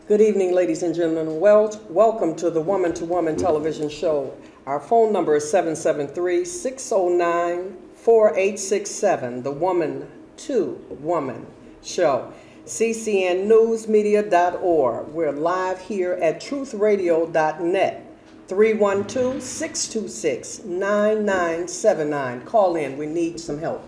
Good evening, ladies and gentlemen. Welcome to the Woman to Woman television show. Our phone number is 773-609-4867. The Woman to Woman show. ccnnewsmedia.org. We're live here at truthradio.net. 312-626-9979. Call in. We need some help.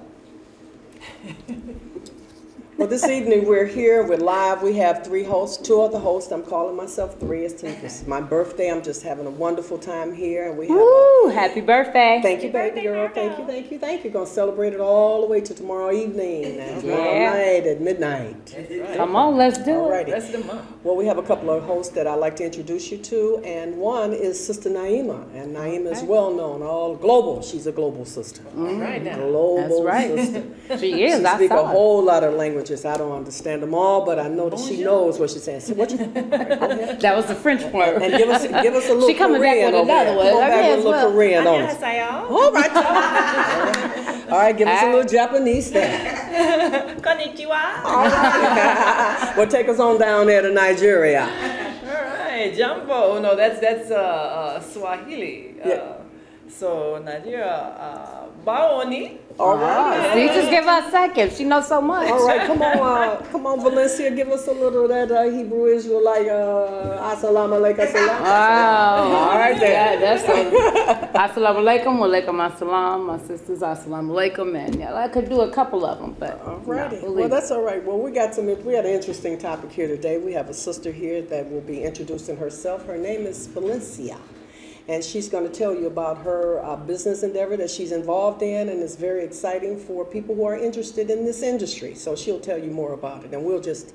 Well, this evening we're here, we're live, we have three hosts, two other hosts. I'm calling myself three. It's my birthday. I'm just having a wonderful time here. And we have happy birthday. Thank you, baby girl. Thank you. We're going to celebrate it all the way to tomorrow evening and tomorrow night at midnight. Right. Come on, let's do it. Rest of the month. Well, we have a couple of hosts that I'd like to introduce you to, and one is Sister Niamah. And Niamah is well known, all global. She's a global sister. Right now. Global sister. She is. She speaks a whole lot of languages. I don't understand them all, but I know that she knows what she's saying. So what you, right, that was the French part. And give us a little she coming Korean back with another one. Come on back with a little Korean on us. All right. All right, give us a little Japanese thing. Konnichiwa. All right. Well, take us on down there to Nigeria. All right, Jumbo. No, that's Swahili. So Nigeria, Baoni. All right. See, just give her a second. She knows so much. All right, come on, Valencia, give us a little of that Hebrew Israelite, assalamu alaikum, assalam. All right, that's assalamu alaikum, walaikum assalam. My sisters, assalamu alaikum, and I could do a couple of them, but all righty. Well, that's all right. Well, we had an interesting topic here today. We have a sister here that will be introducing herself. Her name is Valencia. And she's going to tell you about her business endeavor that she's involved in, and it's very exciting for people who are interested in this industry. So she'll tell you more about it, and we'll just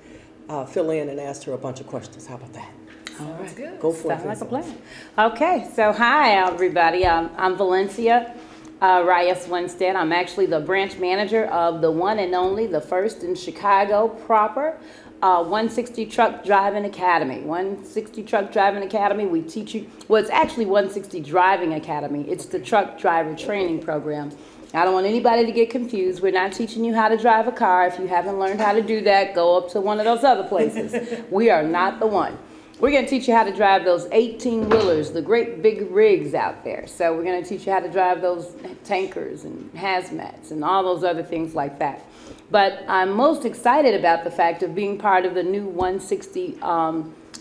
fill in and ask her a bunch of questions. How about that? All right. Good. Go for it. Sounds like a plan. Okay, so hi, everybody. I'm Valencia Reyes Winstead. I'm actually the branch manager of the one and only, the first in Chicago proper, 160 Truck Driving Academy. 160 Truck Driving Academy, we teach you, well, it's actually 160 Driving Academy. It's the truck driver training program. I don't want anybody to get confused. We're not teaching you how to drive a car. If you haven't learned how to do that, go up to one of those other places. We are not the one. We're going to teach you how to drive those 18-wheelers, the great big rigs out there. So we're going to teach you how to drive those tankers and hazmats and all those other things like that. But I'm most excited about the fact of being part of the new 160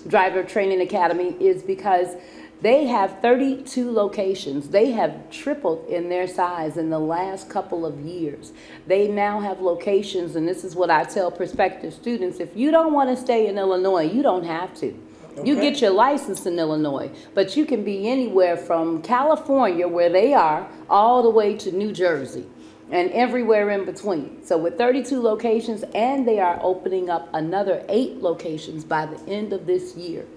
Driver Training Academy is because they have 32 locations. They have tripled in their size in the last couple of years. They now have locations, and this is what I tell prospective students, if you don't want to stay in Illinois, you don't have to. Okay. You get your license in Illinois, but you can be anywhere from California, where they are, all the way to New Jersey and everywhere in between. So with 32 locations, and they are opening up another 8 locations by the end of this year.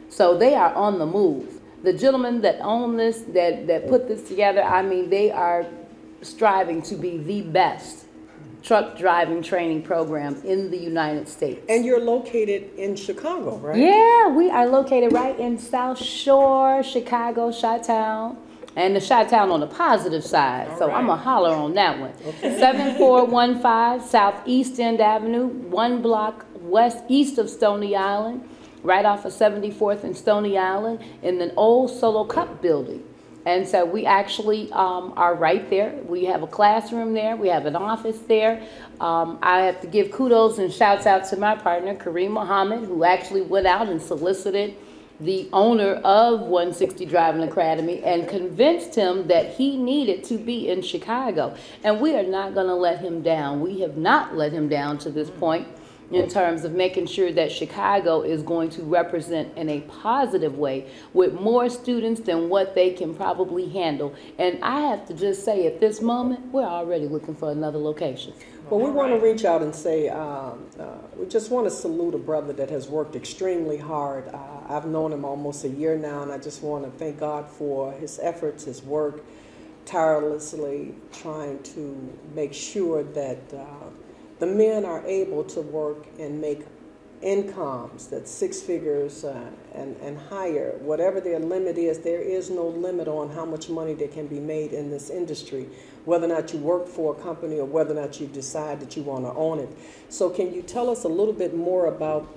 So they are on the move. The gentlemen that own this, that put this together, I mean, they are striving to be the best truck driving training program in the United States. And you're located in Chicago, right? Yeah, we are located right in South Shore, Chicago, Chi-Town. And the Chi-Town on the positive side. All so right. I'm going to holler on that one. Okay. 7415 South East End Avenue, 1 block east of Stony Island, right off of 74th and Stony Island in the old Solo Cup building. And so we actually are right there. We have a classroom there. We have an office there. I have to give kudos and shouts out to my partner, Kareem Muhammad, who actually went out and solicited the owner of 160 Driving Academy and convinced him that he needed to be in Chicago. And we are not going to let him down. We have not let him down to this point in terms of making sure that Chicago is going to represent in a positive way with more students than what they can probably handle. And I have to just say, at this moment, we're already looking for another location. Well, we want to reach out and say, we just want to salute a brother that has worked extremely hard. I've known him almost a year now, and I just want to thank God for his efforts, his work, tirelessly trying to make sure that the men are able to work and make incomes, that's 6 figures and higher, whatever their limit is, there is no limit on how much money that can be made in this industry, whether or not you work for a company or whether or not you decide that you want to own it. So can you tell us a little bit more about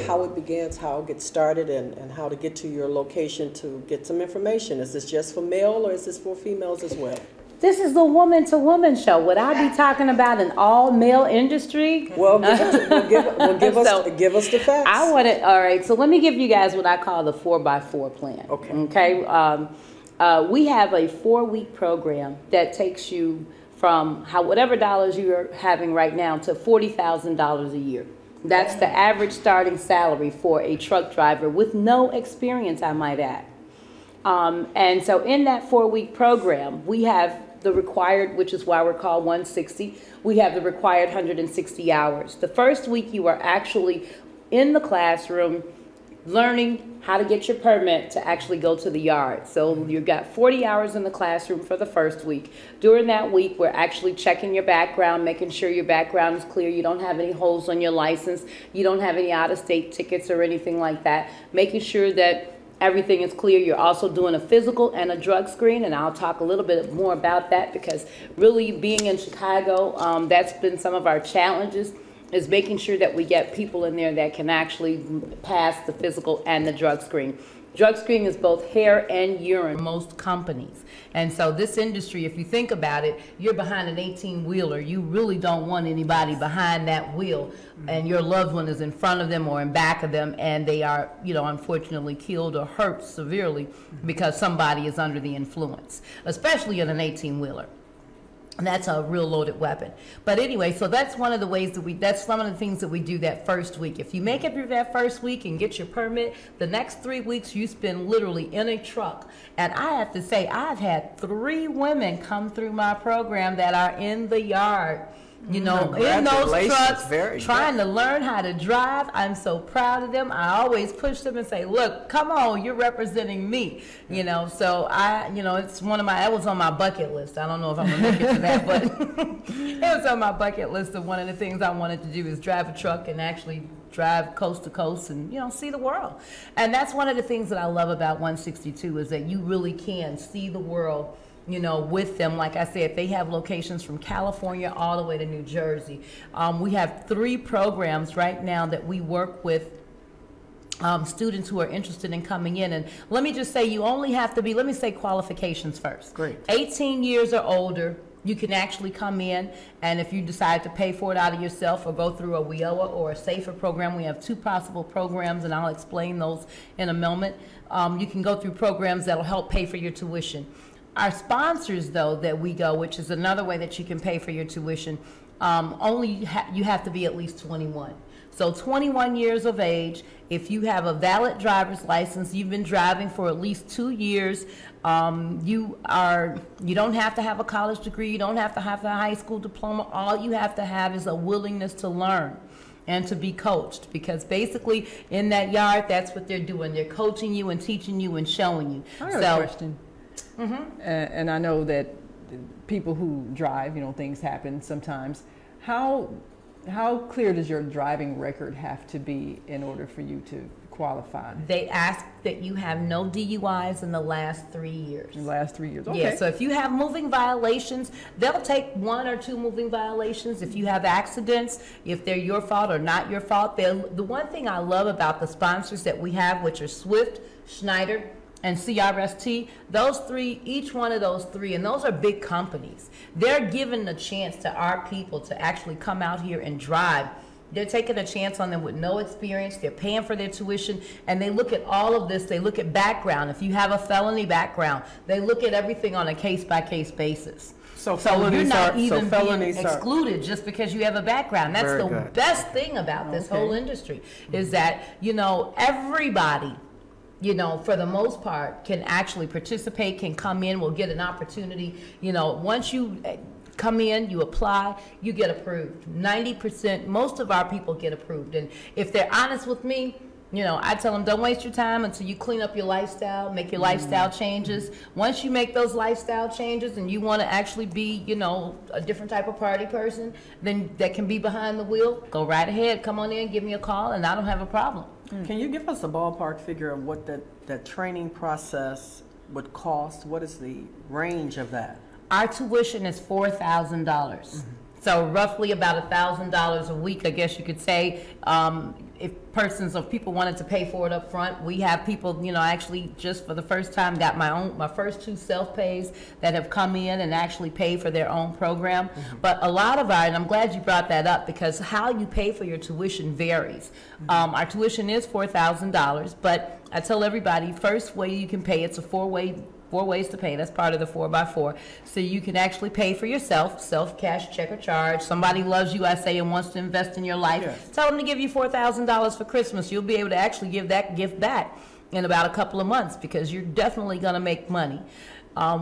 how it begins, how it gets started, and how to get to your location to get some information? Is this just for male or is this for females as well? This is the woman-to-woman show. Would I be talking about an all-male industry? Well, give us the facts. I want it. All right. So let me give you guys what I call the 4x4 plan. Okay. Okay. We have a 4-week program that takes you from whatever dollars you're having right now to $40,000 a year. That's the average starting salary for a truck driver with no experience, I might add. And so in that 4-week program, we have the required, which is why we're called 160, we have the required 160 hours. The first week you are actually in the classroom learning how to get your permit to actually go to the yard. So you've got 40 hours in the classroom for the first week. During that week, we're actually checking your background, making sure your background is clear, you don't have any holes on your license, you don't have any out-of-state tickets or anything like that, making sure that everything is clear. You're also doing a physical and a drug screen, and I'll talk a little bit more about that because really being in Chicago, that's been some of our challenges, is making sure that we get people in there that can actually pass the physical and the drug screen. Drug screening is both hair and urine, most companies. And so this industry, if you think about it, you're behind an 18-wheeler. You really don't want anybody behind that wheel and your loved one is in front of them or in back of them and they are, unfortunately killed or hurt severely because somebody is under the influence, especially in an 18-wheeler. And that's a real loaded weapon. But anyway, so that's one of the ways that that's some of the things that we do that first week. If you make it through that first week and get your permit, the next 3 weeks you spend literally in a truck. And I have to say, I've had 3 women come through my program that are in the yard, in those trucks, trying to learn how to drive. I'm so proud of them. I always push them and say, look, come on, you're representing me, so it's that was on my bucket list. I don't know if I'm gonna make it to that, but it was on my bucket list of one of the things I wanted to do is drive a truck and actually drive coast to coast and, see the world. And that's one of the things that I love about 162 is that you really can see the world with them. Like I said, they have locations from California all the way to New Jersey. We have 3 programs right now that we work with students who are interested in coming in. And let me just say, you only have to be, let me say qualifications first. Great. 18 years or older, you can actually come in, and if you decide to pay for it out of yourself or go through a WIOA or a SAFER program, we have 2 possible programs, and I'll explain those in a moment. You can go through programs that'll help pay for your tuition. Our sponsors, though, that we go, which is another way that you can pay for your tuition, you have to be at least 21. So 21 years of age, if you have a valid driver's license, you've been driving for at least 2 years, you don't have to have a college degree, you don't have to have a high school diploma, all you have to have is a willingness to learn and to be coached, because basically in that yard, that's what they're doing. They're coaching you and teaching you and showing you. I have a question. And I know that people who drive, things happen sometimes. How clear does your driving record have to be in order for you to qualify? They ask that you have no DUIs in the last 3 years. In the last 3 years, okay. Yeah, so if you have moving violations, they'll take 1 or 2 moving violations. If you have accidents, if they're your fault or not your fault, the one thing I love about the sponsors that we have, which are Swift, Schneider, and CRST, those 3, each one of those 3, and those are big companies. They're giving a chance to our people to actually come out here and drive. They're taking a chance on them with no experience. They're paying for their tuition, and they look at all of this. They look at background. If you have a felony background, they look at everything on a case-by-case basis. So you're not even being excluded just because you have a background. That's the best thing about this whole industry, is that, everybody, for the most part, can actually participate, can come in, will get an opportunity. Once you come in, you apply, you get approved. 90%, most of our people get approved. And if they're honest with me, You know, I tell them, don't waste your time until you clean up your lifestyle, make your lifestyle changes. Once you make those lifestyle changes and you want to actually be, you know, a different type of party person, then that can be behind the wheel, go right ahead, come on in, give me a call, and I don't have a problem. Can you give us a ballpark figure of what that training process would cost? What is the range of that? Our tuition is $4,000. So roughly about $1,000 a week, I guess you could say. If people wanted to pay for it up front, we have people, you know, actually just for the first time got my first 2 self-pays that have come in and actually pay for their own program. But a lot of and I'm glad you brought that up, because how you pay for your tuition varies. Our tuition is $4,000, but I tell everybody, first way you can pay, it's a 4 ways to pay. That's part of the 4x4. So you can actually pay for yourself, self-cash, check or charge. Somebody loves you, I say, and wants to invest in your life. Yes. Tell them to give you $4,000 for Christmas. You'll be able to actually give that gift back in about a couple of months, because you're definitely going to make money.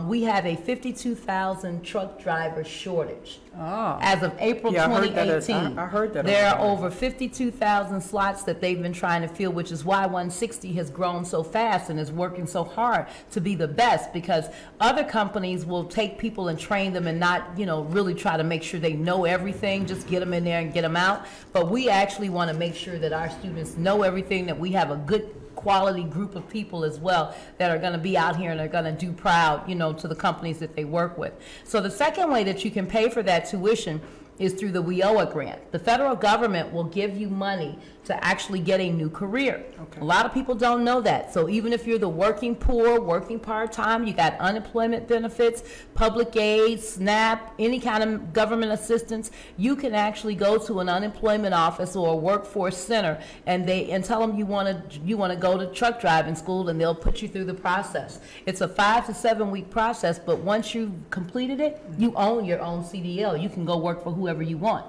We have a 52,000 truck driver shortage. As of April 2018. I heard that. There are over 52,000 slots that they've been trying to fill, which is why 160 has grown so fast and is working so hard to be the best, because other companies will take people and train them and not, you know, really try to make sure they know everything, just get them in there and get them out. But we actually want to make sure that our students know everything, that we have a good quality group of people as well that are going to be out here and are going to do proud, you know, to the companies that they work with. So the second way that you can pay for that tuition is through the WIOA grant. The federal government will give you money to actually get a new career. Okay. A lot of people don't know that. So even if you're the working poor, working part-time, you got unemployment benefits, public aid, SNAP, any kind of government assistance, you can actually go to an unemployment office or a workforce center and tell them you want to go to truck driving school, and they'll put you through the process. It's a 5 to 7 week process, but once you've completed it, you own your own CDL. You can go work for whoever you want.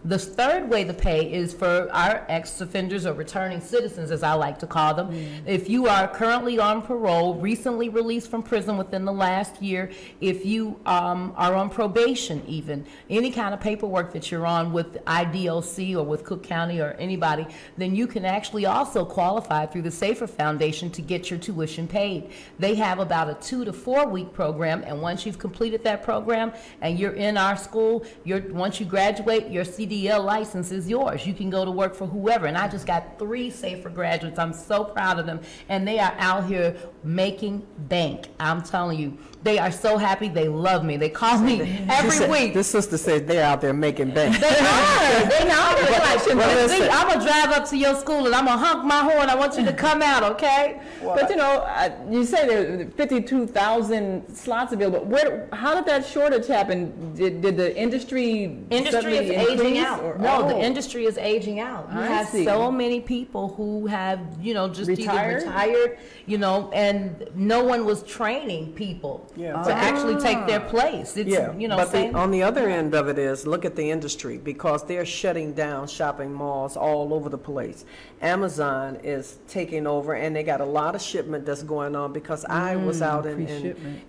The third way to pay is for our ex-offenders or returning citizens, as I like to call them. If you are currently on parole, recently released from prison within the last year, if you are on probation even, any kind of paperwork that you're on with IDOC or with Cook County or anybody, then you can actually also qualify through the Safer Foundation to get your tuition paid. They have about a 2 to 4 week program, and once you've completed that program and you're in our school, once you graduate, your CDL license is yours. You can go to work for whoever. And I just got 3 Safer graduates. I'm so proud of them. And they are out here making bank. I'm telling you, they are so happy. They love me. They call me every week. This sister said they're out there making bank. They are. They know. Like, I'm going to drive up to your school and I'm going to honk my horn. I want you to come out, okay? But you know, you say there are 52,000 slots available. How did that shortage happen? Did the industry is aging out? The industry is aging out. You have so many people who have, you know, just either retired, you know, and no one was training people to actually take their place. It's, you know, but on the other end of it is, look at the industry, because they're shutting down shopping malls all over the place. Amazon is taking over, and they got a lot of shipment that's going on, because I was out in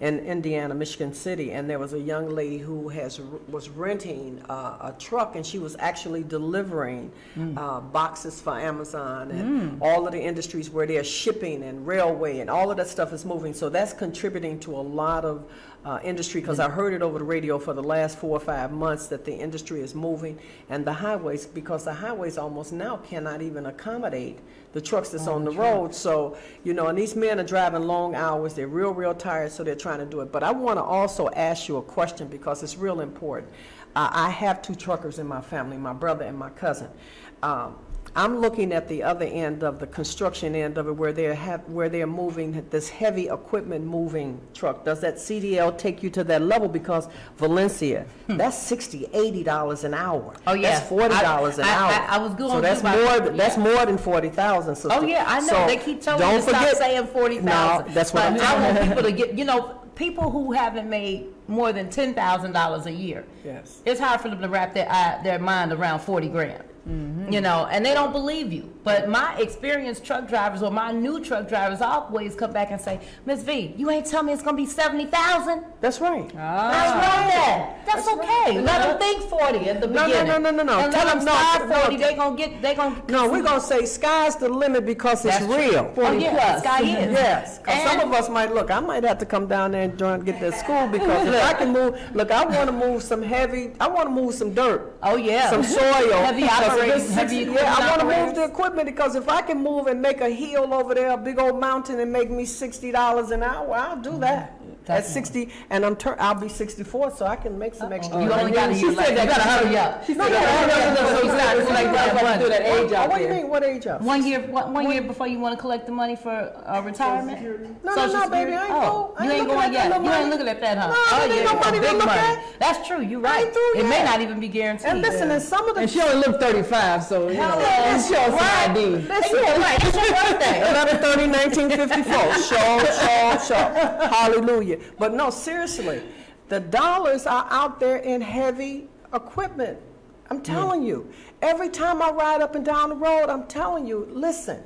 Indiana, Michigan City, and there was a young lady who was renting a truck, and she was actually delivering boxes for Amazon and all of the industries where they're shipping and railway and all of that stuff is moving. So that's contributing to a lot of industry, because I heard it over the radio for the last 4 or 5 months that the industry is moving, and the highways, because the highways almost now cannot even accommodate the trucks that's on the road. So, you know, and these men are driving long hours. They're real tired, so they're trying to do it. But I want to also ask you a question, because it's real important. I have 2 truckers in my family, my brother and my cousin. I'm looking at the other end of the construction end of it, where they're moving this heavy equipment moving truck. Does that CDL take you to that level? Because Valencia, that's $60, $80 an hour. Oh yeah, that's $40 an hour. I was going. So that's more than 40,000. Sister. Oh yeah, I know. So they keep telling me to stop saying 40,000. No, that's what I'm I want people to get. You know, people who haven't made more than $10,000 a year. Yes. It's hard for them to wrap their mind around 40 grand. You know, and they don't believe you. But my experienced truck drivers or my new truck drivers always come back and say, Miss V, you ain't tell me it's gonna be 70,000. That's right. That's right. That's okay. Let them think 40 at the beginning. No. And Tell let them them start no. 40. They gonna. No, we're gonna say sky's the limit because it's real. 40 plus. Sky is. Yes. Because some of us might look. I might have to come down there and join, get that school because if I can move. Look, I want to move some heavy. I want to move some dirt. Oh yeah. Some soil. Heavy operating. Yeah, I want to move the equipment because if I can move and make a hill over there, a big old mountain, and make me $60 an hour, I'll do that. At 60, and I'll be 64, so I can make some extra. You only got a year left. You gotta hurry up. She said that age out What do you mean? What age up? 1 year. 1 year before you want to collect the money for retirement. No, baby, I ain't you ain't going yet. You ain't looking at that, huh? No, yeah, no money to look at. That's true. You're right. It may not even be guaranteed. And listen, and some of the and she only looked 35, so you know, she on some ID. Listen, right. It's your birthday. 11/30/1954. Sure. Hallelujah. But no, seriously, the dollars are out there in heavy equipment. I'm telling you. Every time I ride up and down the road, I'm telling you, listen,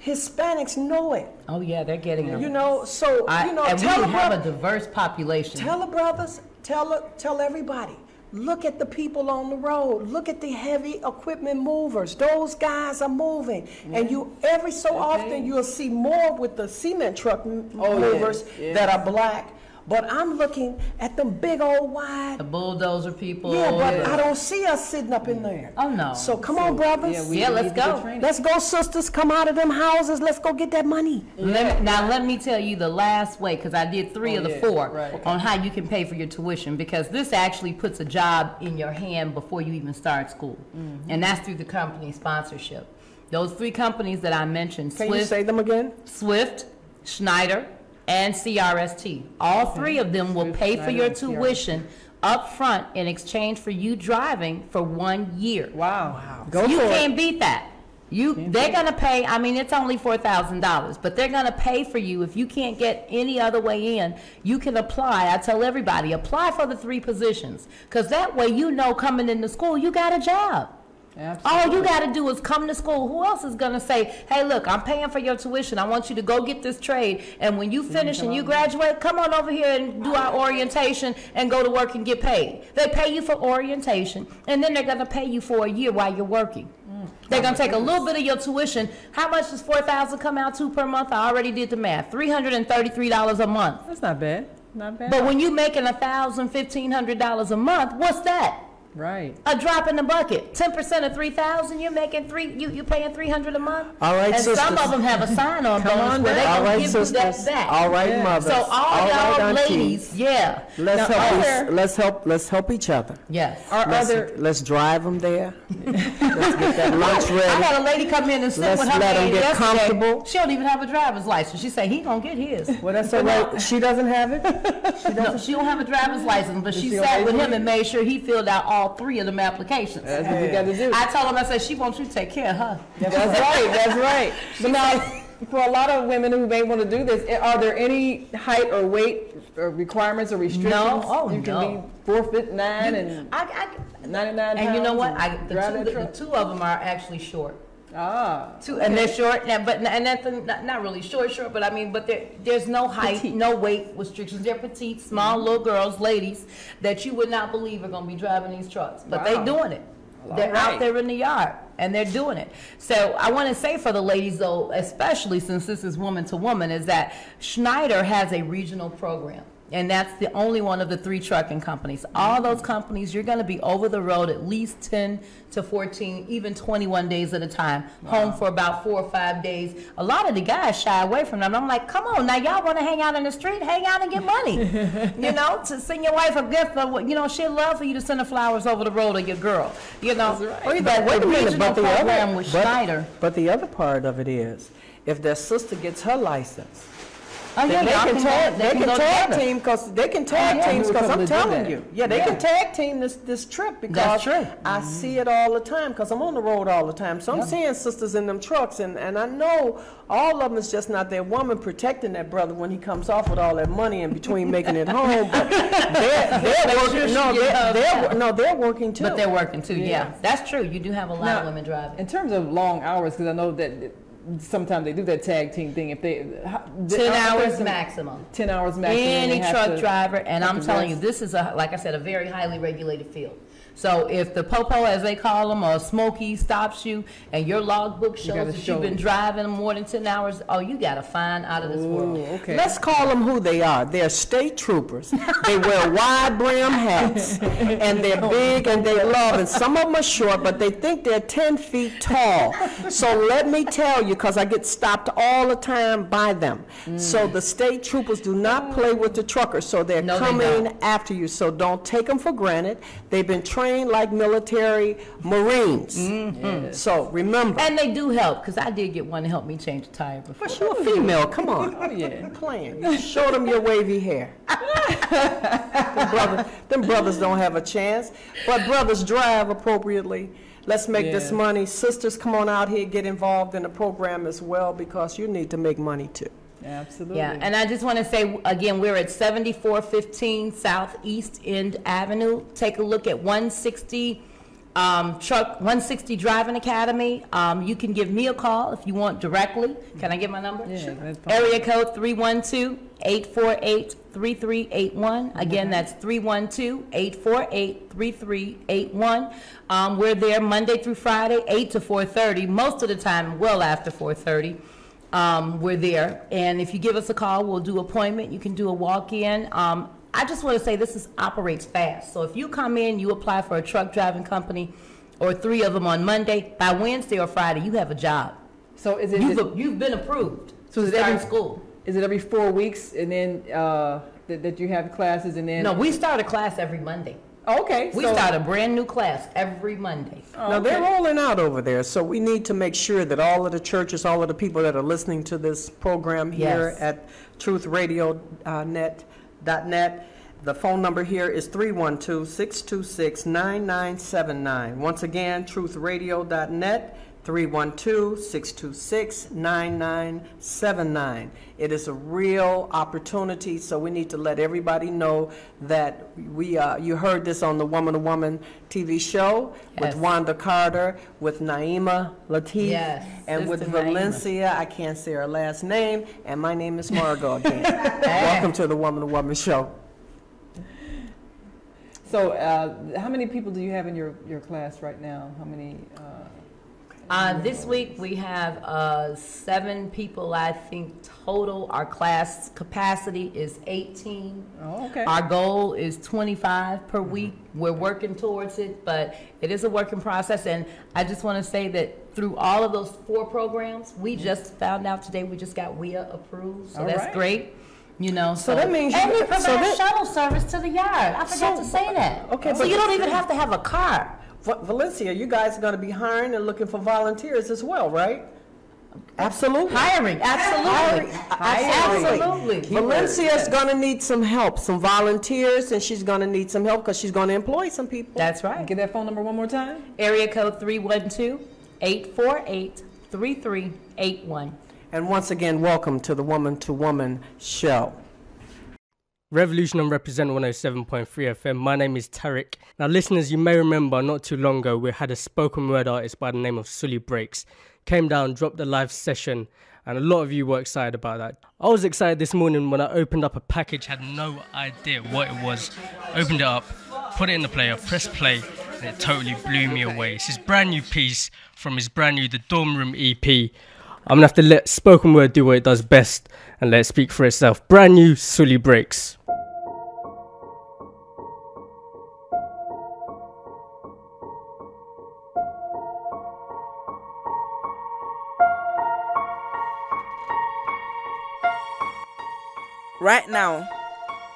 Hispanics know it. Oh yeah, they're getting them. You know, so and tell we have a diverse population. Tell the brothers, tell everybody. Look at the people on the road. Look at the heavy equipment movers. Those guys are moving. And you every so often you'll see more with the cement truck movers that are black. But I'm looking at them big old wide. The bulldozer people. Yeah, but I don't see us sitting up in there. Oh no. So come on, brothers. Let's go. Let's go, sisters. Come out of them houses. Let's go get that money. Now let me tell you the last way, because I did 3 of the 4 on how you can pay for your tuition, because this actually puts a job in your hand before you even start school. And that's through the company sponsorship. Those 3 companies that I mentioned, Can you say them again? Swift, Schneider, and CRST. All 3 of them will pay for your tuition up front in exchange for you driving for 1 year. Wow. You can't beat that. They're gonna pay, I mean, it's only $4,000, but they're gonna pay for you. If you can't get any other way in, you can apply. I tell everybody, apply for the 3 positions, because that way you know coming into school, you got a job. Absolutely. All you got to do is come to school. Who else is going to say, hey, look, I'm paying for your tuition. I want you to go get this trade. And when you finish and you graduate, come on over here and do our orientation and go to work and get paid. They pay you for orientation, and then they're going to pay you for a year while you're working. They're going to take a little bit of your tuition. How much does $4,000 come out to per month? I already did the math. $333 a month. That's not bad. Not bad. But when you're making $1,000, $1,500 a month, what's that? Right. A drop in the bucket. 10% of 3,000, you're making you're paying $300 a month. All right, and sisters. some of them have a sign-on bonus where they gonna give you that back. All right, mothers. So all y'all ladies, let's help each other. Yes. Let's drive them there. Let's get that lunch ready. I had a lady come in and sit with her let them man get yesterday. comfortable. She don't even have a driver's license. She said he gonna get his. Well, that's all right. She doesn't have it. No, she don't have a driver's license, but she sat with him and made sure he filled out all 3 of them applications. That's what we got to do. I told him, I said, she wants you to take care of her. That's right. That's right. But now, for a lot of women who may want to do this, are there any height or weight or requirements or restrictions? No. Oh, you can be 4'9" and 99 and you know what? The 2 of them are actually short. Okay. And they're short, and that's not really short, but I mean, but there's no height, petite. No weight restrictions. They're petite, small little girls, ladies that you would not believe are going to be driving these trucks, but they're doing it. They're out there in the yard, and they're doing it. So I want to say for the ladies, though, especially since this is woman to woman, is that Schneider has a regional program. And that's the only one of the 3 trucking companies. All those companies, you're going to be over the road at least 10 to 14, even 21 days at a time. Home for about 4 or 5 days. A lot of the guys shy away from them. I'm like, come on, now y'all want to hang out in the street? Hang out and get money. You know, to send your wife a gift. You know, she'd love for you to send her flowers over the road, or your girl. You know, that's right. But wait a minute, with Schneider. But the other part of it is, if their sister gets her license, Oh, yeah, y'all can tag- they can go tag together. team because I'm telling you. Yeah, they can tag team this trip because That's true. I see it all the time because I'm on the road all the time. So I'm seeing sisters in them trucks, and I know all of them is just not their woman protecting that brother when he comes off with all that money in between making it home. But they're working. They're working too. But they're working too, yeah. That's true. You do have a lot of women driving. In terms of long hours, because I know that sometimes they do that tag team thing. If they 10 hours maximum. 10 hours maximum. Any truck driver, and I'm telling you, this is like I said, a very highly regulated field. So if the popo, as they call them, or Smokey stops you, and your logbook shows that you've been driving more than 10 hours, oh, you got a fine out of this world. Okay. Let's call them who they are. They're state troopers. They wear wide brim hats, and they're big, and they love, and some of them are short, but they think they're 10 feet tall. So let me tell you, because I get stopped all the time by them. So the state troopers do not play with the truckers, so they're coming after you. So don't take them for granted. They've been trained like military Marines. So remember. And they do help, because I did get one to help me change a tire before. But you're a female, come on. Oh, yeah. You're playing. You show them your wavy hair. them brothers don't have a chance. But brothers drive appropriately. Let's make this money. Sisters, come on out here, get involved in the program as well, because you need to make money too. Absolutely. Yeah, and I just want to say, again, we're at 7415 Southeast End Avenue. Take a look at 160 Driving Academy. You can give me a call if you want directly. Can I get my number? Yeah, sure. that's fine. Area code 312-848-3381. Again, that's 312-848-3381. We're there Monday through Friday, 8 to 4:30. Most of the time, well after 4:30. We're there, and if you give us a call, we'll do appointment. You can do a walk-in. I just want to say this operates fast. So if you come in, you apply for a truck driving company, or 3 of them on Monday, by Wednesday or Friday, you have a job. So is it? You've been approved. So is to it start every school? Is it every 4 weeks, and then that you have classes, and then? No, we start a class every Monday. Okay. We start a brand new class every Monday. Now, they're rolling out over there, so we need to make sure that all of the churches, all of the people that are listening to this program here at truthradio.net, the phone number here is 312-626-9979. Once again, truthradio.net, 312-626-9979. It is a real opportunity, so we need to let everybody know that you heard this on the Woman to Woman TV show with Wanda Carter, with Niamah Valencia, and with Valencia. I can't say her last name, and my name is Margo again. Welcome to the Woman to Woman show. So how many people do you have in your class right now? How many? This week we have 7 people, I think, total. Our class capacity is 18. Oh, okay. Our goal is 25 per week. We're working towards it, but it is a working process. And I just want to say that through all of those 4 programs, we just found out today we just got WIA approved, so that's great. You know, so that means and we provide shuttle service to the yard. I forgot to say that. Okay, so you don't even have to have a car. Valencia, you guys are going to be hiring and looking for volunteers as well, right? Absolutely. Hiring, absolutely. Absolutely. Valencia's going to need some help, some volunteers, and she's going to need some help because she's going to employ some people. That's right. Give that phone number one more time. Area code 312-848-3381. And once again, welcome to the Woman to Woman show. Revolution and Represent 107.3 FM. My name is Tariq. Now, listeners, you may remember not too long ago we had a spoken word artist by the name of Sully Breaks. Came down, dropped a live session, and a lot of you were excited about that. I was excited this morning when I opened up a package, had no idea what it was. Opened it up, put it in the player, pressed play, and it totally blew me away. It's his brand new piece from his brand new The Dorm Room EP. I'm going to have to let spoken word do what it does best and let it speak for itself. Brand new Sully Breaks. Right now,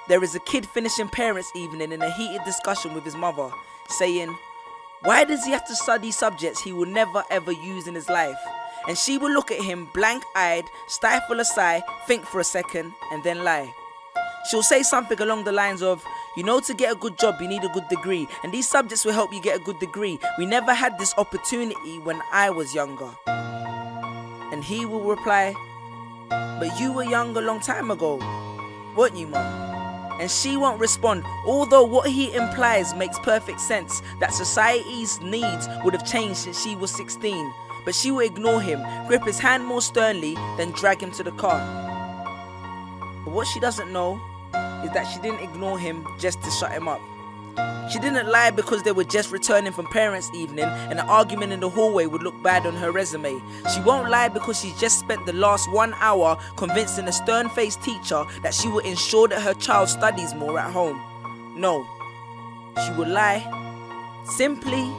there is a kid finishing parents' evening in a heated discussion with his mother, saying, why does he have to study subjects he will never ever use in his life? And she will look at him blank-eyed, stifle a sigh, think for a second, and then lie. She'll say something along the lines of, you know, to get a good job you need a good degree, and these subjects will help you get a good degree. We never had this opportunity when I was younger. And he will reply, but you were young a long time ago, weren't you, Mum? And she won't respond, although what he implies makes perfect sense, that society's needs would have changed since she was 16. But she will ignore him, grip his hand more sternly, then drag him to the car. But what she doesn't know is that she didn't ignore him just to shut him up. She didn't lie because they were just returning from parents' evening and an argument in the hallway would look bad on her resume. She won't lie because she's just spent the last 1 hour convincing a stern-faced teacher that she will ensure that her child studies more at home. No, she will lie simply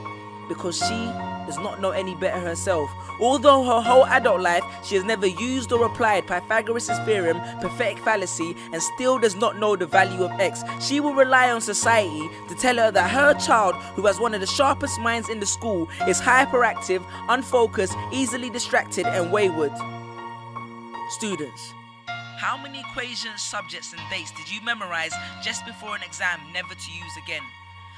because she does not know any better herself. Although her whole adult life she has never used or applied Pythagoras' theorem, pathetic fallacy, and still does not know the value of X, she will rely on society to tell her that her child, who has one of the sharpest minds in the school, is hyperactive, unfocused, easily distracted, and wayward. Students, how many equations, subjects, and dates did you memorize just before an exam never to use again?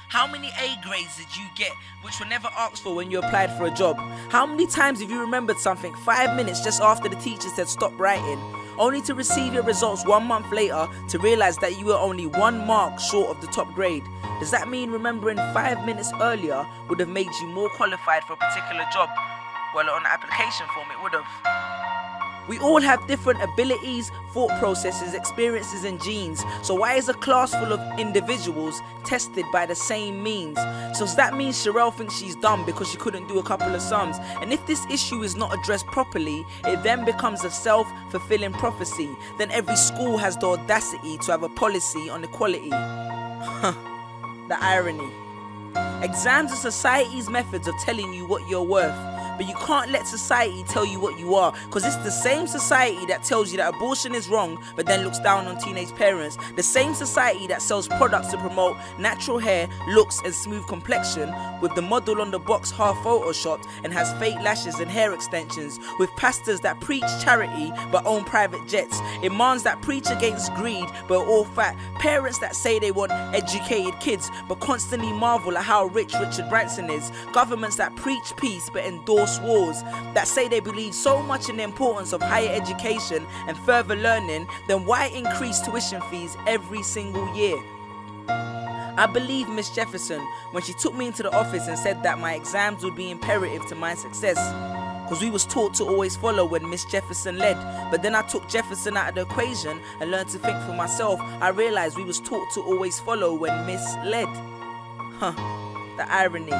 How many A grades did you get which were never asked for when you applied for a job? How many times have you remembered something 5 minutes just after the teacher said stop writing, only to receive your results 1 month later to realize that you were only 1 mark short of the top grade? Does that mean remembering 5 minutes earlier would have made you more qualified for a particular job? Well, on the application form it would have. We all have different abilities, thought processes, experiences and genes. So why is a class full of individuals tested by the same means? So does that mean Sherelle thinks she's dumb because she couldn't do a couple of sums? And if this issue is not addressed properly, it then becomes a self-fulfilling prophecy. Then every school has the audacity to have a policy on equality. The irony. Exams are society's methods of telling you what you're worth. But you can't let society tell you what you are, because it's the same society that tells you that abortion is wrong but then looks down on teenage parents. The same society that sells products to promote natural hair, looks and smooth complexion, with the model on the box half photoshopped and has fake lashes and hair extensions, with pastors that preach charity but own private jets, imams that preach against greed but are all fat, parents that say they want educated kids but constantly marvel at how rich Richard Branson is, governments that preach peace but endorse wars, that say they believe so much in the importance of higher education and further learning, then why increase tuition fees every single year? I believe Miss Jefferson when she took me into the office and said that my exams would be imperative to my success, because we was taught to always follow when Miss Jefferson led. But then I took Jefferson out of the equation and learned to think for myself. I realized we was taught to always follow when Miss led. The irony.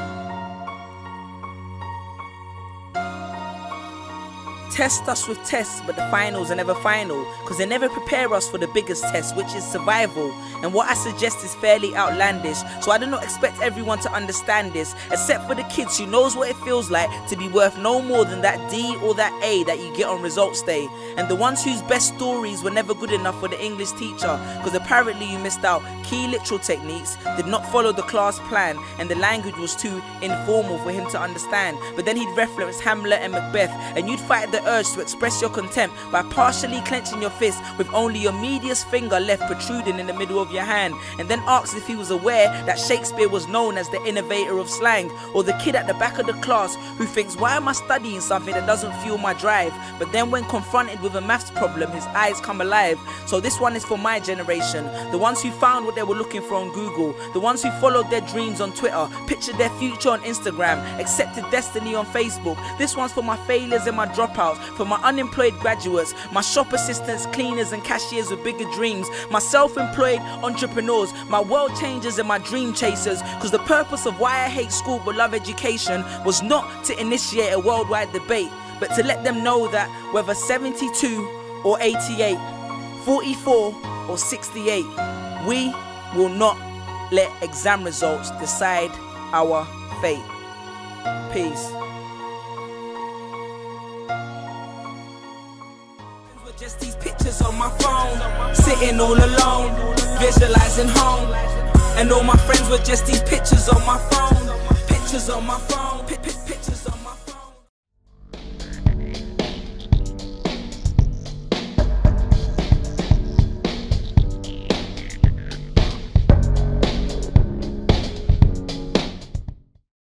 Test us with tests, but the finals are never final, because they never prepare us for the biggest test, which is survival. And what I suggest is fairly outlandish, so I do not expect everyone to understand this, except for the kids who knows what it feels like to be worth no more than that D or that A that you get on results day, and the ones whose best stories were never good enough for the English teacher, because apparently you missed out key literal techniques, did not follow the class plan, and the language was too informal for him to understand. But then he'd reference Hamlet and Macbeth, and you'd fight the urge to express your contempt by partially clenching your fist with only your medius finger left protruding in the middle of your hand, and then asked if he was aware that Shakespeare was known as the innovator of slang, or the kid at the back of the class who thinks, why am I studying something that doesn't fuel my drive? But then when confronted with a maths problem, his eyes come alive. So this one is for my generation, the ones who found what they were looking for on Google, the ones who followed their dreams on Twitter, pictured their future on Instagram, accepted destiny on Facebook. This one's for my failures and my dropouts, for my unemployed graduates, my shop assistants, cleaners and cashiers with bigger dreams, my self-employed entrepreneurs, my world changers and my dream chasers, because the purpose of why I hate school but love education was not to initiate a worldwide debate, but to let them know that whether 72 or 88, 44 or 68, we will not let exam results decide our fate. Peace. Just these pictures on my phone, sitting all alone, visualizing home. And all my friends were just these pictures on my phone, pictures on my phone.